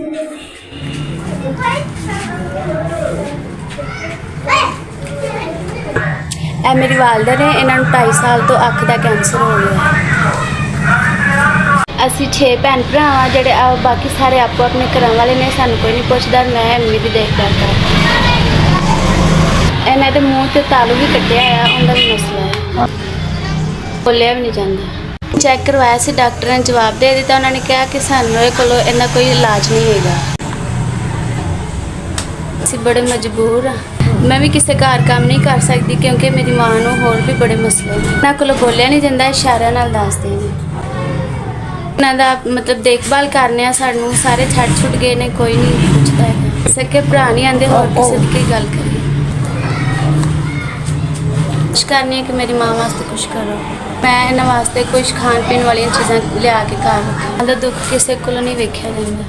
ਇਹ ਮੇਰੀ ਵਾਲਦਾ ने इन्हों 2.5 साल तो अख का कैंसर हो गया। ਅਸੀਂ 6 ਭੈਣ ਭਰਾ ਆ ਜਿਹੜੇ ਬਾਕੀ ਸਾਰੇ ਆਪੋ ਆਪਣੇ ਘਰਾਂ ਵਾਲੇ ਨੇ, ਸਾਨੂੰ ਕੋਈ ਨਹੀਂ ਪੁੱਛਦਾ। ਮੈਂ ਮੰਮੀ ਦੀ ਦੇਖਭਾਲ ਕਰਦੀ। ਇਹਨਾਂ ਦੇ ਮੂੰਹ ਤੇ ਤਾਲੂ ਵੀ ਕੱਟਿਆ ਆ, ਉਹਦਾ ਵੀ ਮਸਲਾ ਹੈ, ਬੋਲਿਆ ਵੀ ਨਹੀਂ ਜਾਂਦਾ। ਚੈੱਕ ਕਰਵਾਇਆ ਸੀ, ਡਾਕਟਰ ਨੇ ਜਵਾਬ ਦੇ ਦਿੱਤਾ। ਉਹਨਾਂ ਨੇ ਕਿਹਾ ਕਿ ਸਾਨੂੰ ਇਹ ਕੋਲੋਂ ਇੰਨਾ ਕੋਈ ਇਲਾਜ ਨਹੀਂ ਹੈਗਾ। ਅਸੀਂ ਬੜੇ ਮਜਬੂਰ ਆ। मैं भी किसी घर काम नहीं कर सकती क्योंकि मेरी माँ को होर भी बड़े मसले हैं। इन्हों को बोलिया नहीं जाता, इशारे नाल दसदे ने। इन्हों का मतलब देखभाल करने सानू सारे छड़ छुट गए ने, कोई नहीं पूछता है। सके भरा नहीं आते, होर किसी की गल करिए। कुछ करनी है कि मेरी माँ वास्ते कुछ करो। मैं इन्होंने वास्ते कुछ खान पीन वाली चीज़ां लिया के घर रखा। मतलब दुख किसी को नहीं वेख्या जाता।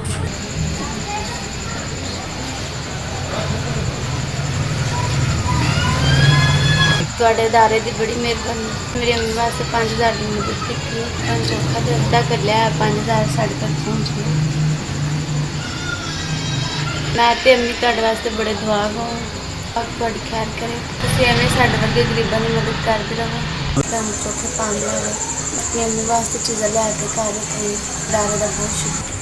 ਤੁਹਾਡੇ ਅਦਾਰੇ ਦੀ ਬੜੀ ਮਿਹਰਬਾਨੀ। ਮੇਰੀ ਅੰਮੀ ਵਾਸਤੇ 5000 ਦੀ ਮਦਦ ਕੀਤੀ। ਪੰਜ ਔਖਾ ਤੇ ਅੱਧਾ ਕਰ ਲਿਆ, 5000 ਸਾਡੇ ਤੱਕ ਪਹੁੰਚ ਗਏ। ਮੈਂ ਤੇ ਅੰਮੀ ਤੁਹਾਡੇ ਵਾਸਤੇ ਬੜੇ ਦੁਆ ਹੋ, ਤੁਹਾਡੀ ਖੈਰ ਕਰੇ। ਤੁਸੀਂ ਐਵੇਂ ਸਾਡੇ ਵਰਗੇ ਗਰੀਬਾਂ ਦੀ ਮਦਦ ਕਰਦੇ ਰਹੋ। ਤੁਹਾਨੂੰ ਚੌਥੇ ਪਾਣ ਲਵੇ। ਆਪਣੀ ਅੰਮੀ ਵਾਸਤੇ ਚੀਜ਼ਾਂ ਲਿਆ ਕੇ ਘਰ ਰੱਖਣੀ। ਅਦਾਰੇ ਦਾ ਬਹੁਤ ਸ਼ੁਕਰ।